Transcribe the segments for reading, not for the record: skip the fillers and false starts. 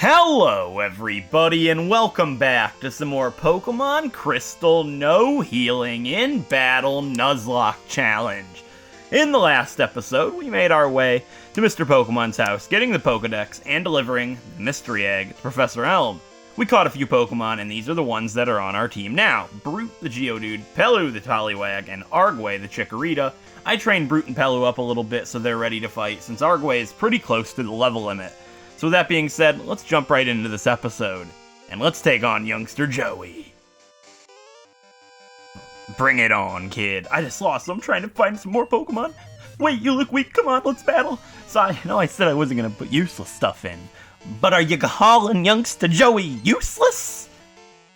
Hello everybody and welcome back to some more Pokemon Crystal No Healing in Battle Nuzlocke Challenge. In the last episode, we made our way to Mr. Pokemon's house, getting the Pokedex and delivering the Mystery Egg to Professor Elm. We caught a few Pokemon, and these are the ones that are on our team now. Brute the Geodude, Pelu the Poliwag, and Argway the Chikorita. I trained Brute and Pelu up a little bit so they're ready to fight, since Argway is pretty close to the level limit. So with that being said, let's jump right into this episode, and let's take on youngster Joey. Bring it on, kid. I just lost, so I'm trying to find some more Pokemon. Wait, you look weak. Come on, let's battle. So I know I said I wasn't going to put useless stuff in, but are you calling youngster Joey useless?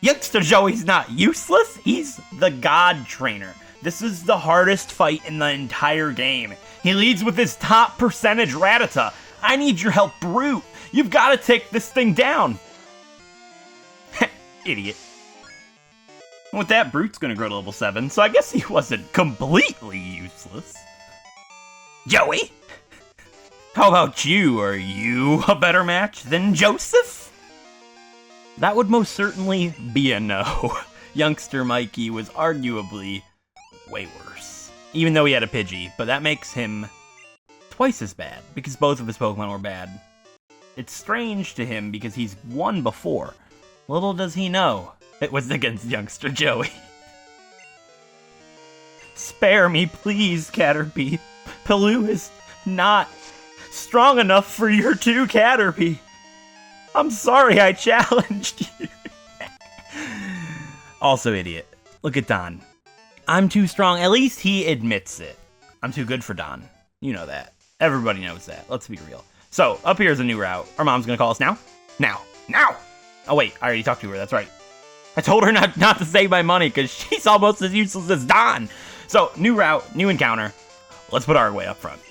Youngster Joey's not useless. He's the God Trainer. This is the hardest fight in the entire game. He leads with his top percentage Rattata. I need your help, Brute. You've got to take this thing down. Idiot. And with that, Brute's going to grow to level 7, so I guess he wasn't completely useless. Joey? How about you? Are you a better match than Joseph? That would most certainly be a no. Youngster Mikey was arguably way worse. Even though he had a Pidgey, but that makes him twice as bad, because both of his Pokemon were bad. It's strange to him because he's won before. Little does he know, it was against youngster Joey. Spare me, please, Caterpie. Pelu is not strong enough for your two, Caterpie. I'm sorry I challenged you. Also, idiot. Look at Don. I'm too strong. At least he admits it. I'm too good for Don. You know that. Everybody knows that. Let's be real. So, up here's a new route. Our mom's gonna call us now. Now! Oh wait, I already talked to her, that's right. I told her not to save my money, because she's almost as useless as Don! So, new route, new encounter. Let's put Argway up front.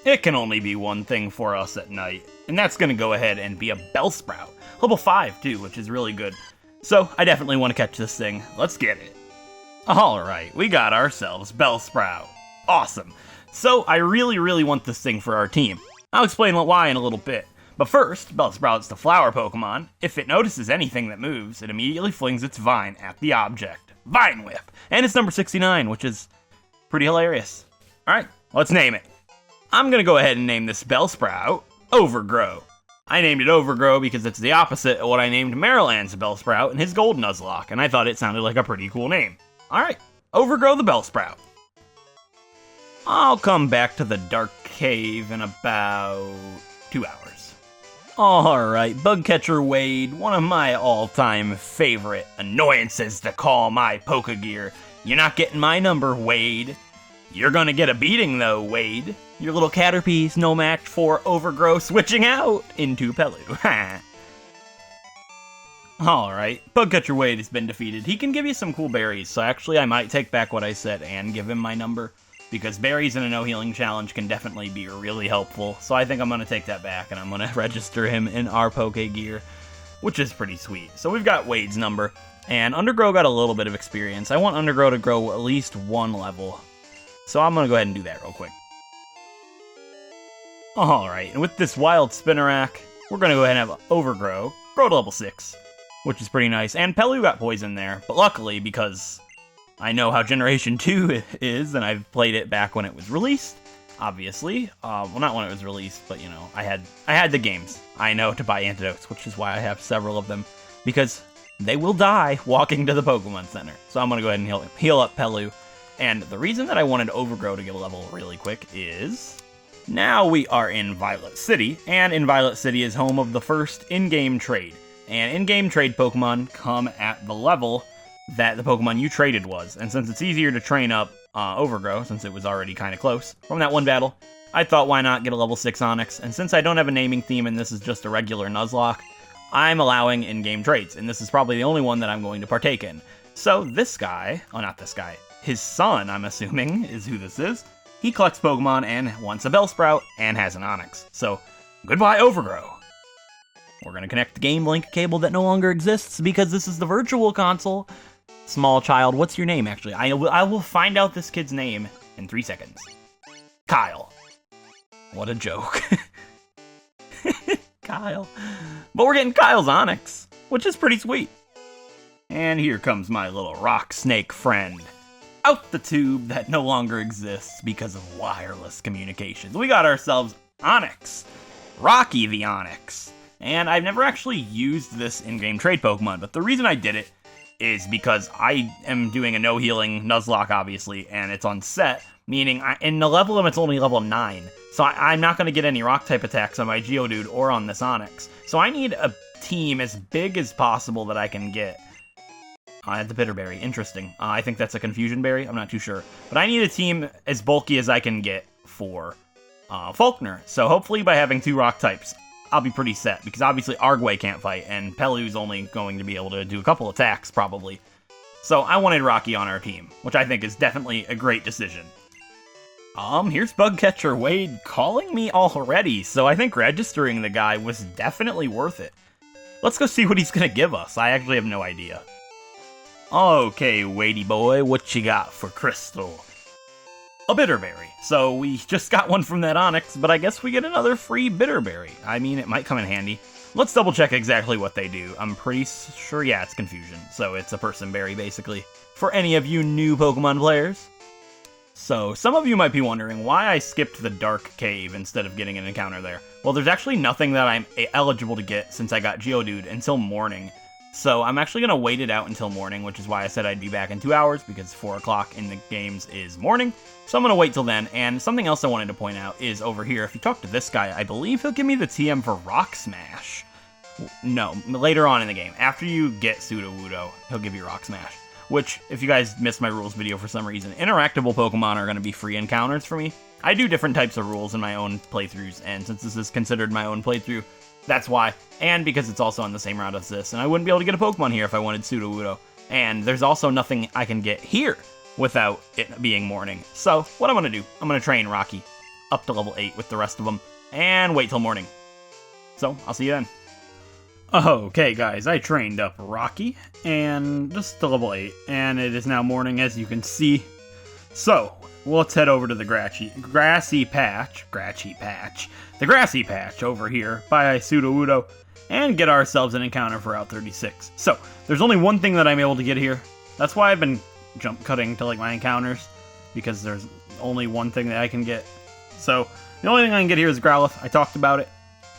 It can only be one thing for us at night, and that's gonna go ahead and be a Bellsprout. Level 5, too, which is really good. So, I definitely want to catch this thing. Let's get it. Alright, we got ourselves Bellsprout. Awesome. So, I really want this thing for our team. I'll explain why in a little bit. But first, Bellsprout's the flower Pokemon. If it notices anything that moves, it immediately flings its vine at the object. Vine Whip! And it's number 69, which is pretty hilarious. Alright, let's name it. I'm gonna go ahead and name this Bellsprout Overgrow. I named it Overgrow because it's the opposite of what I named Maryland's Bellsprout in his Gold Nuzlocke, and I thought it sounded like a pretty cool name. Alright, Overgrow the Bellsprout. I'll come back to the Dark Cave in about 2 hours. Alright, Bugcatcher Wade, one of my all-time favorite annoyances to call my Pokegear. You're not getting my number, Wade. You're gonna get a beating though, Wade. Your little Caterpie's no match for Overgrow switching out into Pelu. Alright, Bugcatcher Wade has been defeated. He can give you some cool berries, so actually I might take back what I said and give him my number, because berries in a no-healing challenge can definitely be really helpful, so I think I'm going to take that back and I'm going to register him in our Pokegear, which is pretty sweet. So we've got Wade's number, and Undergrow got a little bit of experience. I want Undergrow to grow at least 1 level, so I'm going to go ahead and do that real quick. Alright, and with this Wild Spinarak, we're going to go ahead and have Overgrow grow to level 6. Which is pretty nice. And Pelu got poison there, but luckily, because I know how Generation 2 is, and I've played it back when it was released, obviously. Well, not when it was released, but, you know, I had the games. I know to buy antidotes, which is why I have several of them, because they will die walking to the Pokemon Center. So I'm going to go ahead and heal up Pelu. And the reason that I wanted Overgrow to get a level really quick is now we are in Violet City, and in Violet City is home of the first in-game trade. And in-game trade Pokemon come at the level that the Pokemon you traded was. And since it's easier to train up Overgrow, since it was already kind of close from that one battle, I thought why not get a level 6 Onix. And since I don't have a naming theme and this is just a regular Nuzlocke, I'm allowing in-game trades. And this is probably the only one that I'm going to partake in. So this guy, oh not this guy, his son, I'm assuming, is who this is. He collects Pokemon and wants a Bellsprout and has an Onix. So goodbye Overgrow. We're going to connect the Game Link cable that no longer exists because this is the virtual console. Small child, what's your name, actually? I will find out this kid's name in 3 seconds. Kyle. What a joke. Kyle. But we're getting Kyle's Onix, which is pretty sweet. And here comes my little rock snake friend. Out the tube that no longer exists because of wireless communications. We got ourselves Onix. Rocky the Onix. And I've never actually used this in-game trade Pokemon, but the reason I did it is because I am doing a no-healing Nuzlocke, obviously, and it's on set, meaning in the level limit's only level 9, so I'm not going to get any rock-type attacks on my Geodude or on this Onix. So I need a team as big as possible that I can get. The Bitterberry, interesting. I think that's a Confusion Berry, I'm not too sure. But I need a team as bulky as I can get for Faulkner. So hopefully by having 2 rock types, I'll be pretty set, because obviously Arguay can't fight, and Pelu's only going to be able to do a couple attacks, probably. So I wanted Rocky on our team, which I think is definitely a great decision. Here's Bugcatcher Wade calling me already, so I think registering the guy was definitely worth it. Let's go see what he's gonna give us. I actually have no idea. Okay, Wadey boy, what you got for Crystal? A Bitterberry. So we just got one from that Onix, but I guess we get another free Bitterberry. I mean, it might come in handy. Let's double check exactly what they do. I'm pretty sure, yeah, it's Confusion. So it's a Person Berry, basically. For any of you new Pokemon players. So, some of you might be wondering why I skipped the Dark Cave instead of getting an encounter there. Well, there's actually nothing that I'm eligible to get since I got Geodude until morning. So I'm actually going to wait it out until morning, which is why I said I'd be back in 2 hours, because 4 o'clock in the games is morning. So I'm going to wait till then, and something else I wanted to point out is over here, if you talk to this guy, I believe he'll give me the TM for Rock Smash. No, later on in the game. After you get Sudowoodo, he'll give you Rock Smash. Which, if you guys missed my rules video for some reason, interactable Pokemon are going to be free encounters for me. I do different types of rules in my own playthroughs, and since this is considered my own playthrough, that's why. And because it's also on the same route as this, and I wouldn't be able to get a Pokemon here if I wanted Sudowoodo. And there's also nothing I can get here without it being morning. So, what I'm going to do, I'm going to train Rocky up to level 8 with the rest of them, and wait till morning. So, I'll see you then. Okay guys, I trained up Rocky, and just to level 8, and it is now morning as you can see. So, let's head over to the grassy patch over here by Sudowoodo, and get ourselves an encounter for Route 36. So, there's only one thing that I'm able to get here. That's why I've been jump cutting to like my encounters, because there's only one thing that I can get. So, the only thing I can get here is Growlithe. I talked about it.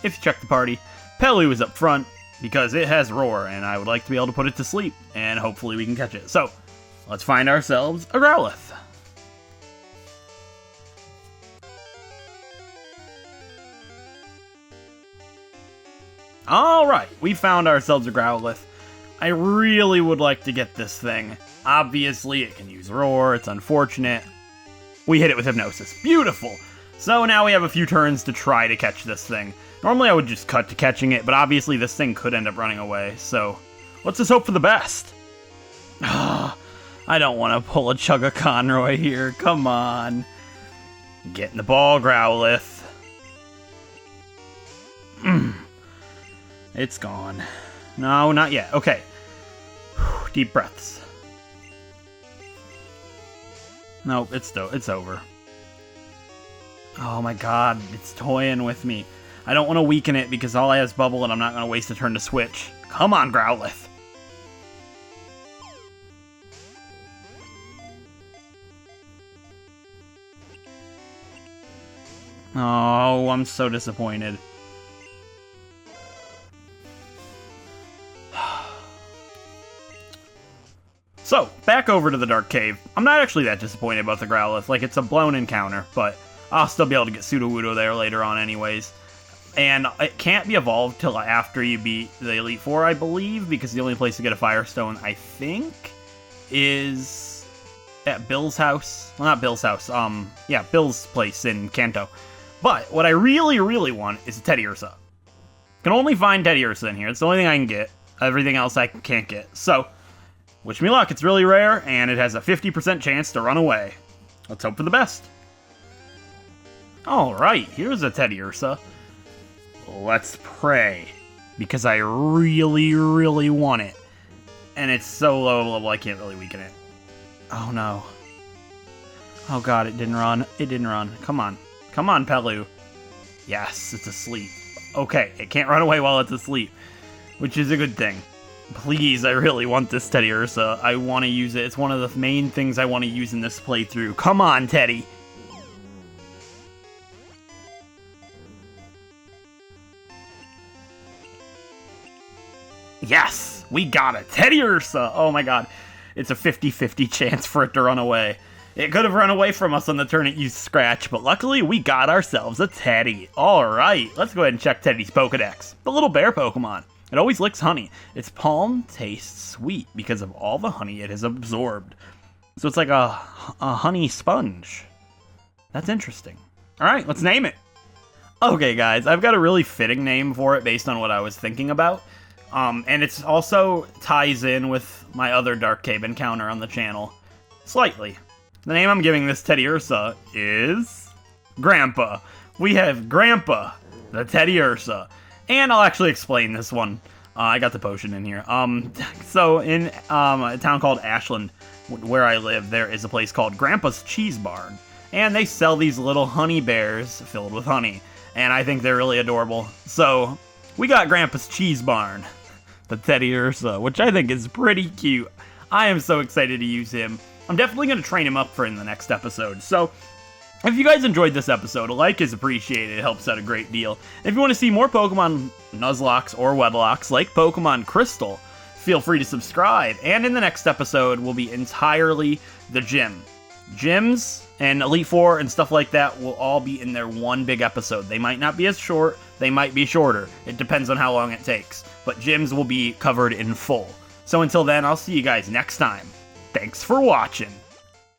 If you check the party, Pelu is up front, because it has Roar, and I would like to be able to put it to sleep, and hopefully we can catch it. So, let's find ourselves a Growlithe. Alright, we found ourselves a Growlithe. I really would like to get this thing. Obviously, it can use Roar, it's unfortunate. We hit it with Hypnosis. Beautiful! So now we have a few turns to try to catch this thing. Normally I would just cut to catching it, but obviously this thing could end up running away, so let's just hope for the best. I don't want to pull a Chugga Conroy here, come on. Get in the ball, Growlithe. It's gone. No, not yet. Okay. Deep breaths. Nope, it's over. Oh my god, it's toying with me. I don't want to weaken it because all I have is Bubble and I'm not going to waste a turn to switch. Come on, Growlithe. Oh, I'm so disappointed. So, back over to the Dark Cave. I'm not actually that disappointed about the Growlithe. Like, it's a blown encounter, but I'll still be able to get Sudowoodo there later on anyways. And it can't be evolved till after you beat the Elite Four, I believe, because the only place to get a Firestone, I think, is at Bill's house. Well, not Bill's house. Yeah, Bill's place in Kanto. But what I really, really want is a Teddiursa. Can only find Teddiursa in here. It's the only thing I can get. Everything else I can't get. So, wish me luck. It's really rare, and it has a 50% chance to run away. Let's hope for the best. Alright, here's a Teddiursa. Let's pray, because I really, really want it. And it's so low level, I can't really weaken it. Oh no. Oh god, it didn't run. It didn't run. Come on. Come on, Pelu. Yes, it's asleep. Okay, it can't run away while it's asleep, which is a good thing. Please, I really want this Teddy Ursa. I want to use it. It's one of the main things I want to use in this playthrough. Come on, Teddy. Yes, we got it. Teddy Ursa. Oh my god. It's a 50-50 chance for it to run away. It could have run away from us on the turn it used Scratch, but luckily we got ourselves a Teddy. Alright, let's go ahead and check Teddy's Pokedex. The little bear Pokemon. It always licks honey. Its palm tastes sweet because of all the honey it has absorbed. So it's like a honey sponge. That's interesting. Alright, let's name it. Okay guys, I've got a really fitting name for it based on what I was thinking about. And it's also ties in with my other Dark Cave encounter on the channel. Slightly. The name I'm giving this Teddy Ursa is Grandpa. We have Grandpa, the Teddy Ursa. And I'll actually explain this one. I got the potion in here. So in a town called Ashland, where I live, there is a place called Grandpa's Cheese Barn. And they sell these little honey bears filled with honey. And I think they're really adorable. So we got Grandpa's Cheese Barn, the Teddy Ursa, which I think is pretty cute. I am so excited to use him. I'm definitely going to train him up for in the next episode. So if you guys enjoyed this episode, a like is appreciated. It helps out a great deal. If you want to see more Pokemon Nuzlocks or Wedlocks like Pokemon Crystal, feel free to subscribe. And in the next episode will be entirely the gym. Gyms and Elite Four and stuff like that will all be in their one big episode. They might not be as short, they might be shorter. It depends on how long it takes. But gyms will be covered in full. So until then, I'll see you guys next time. Thanks for watching.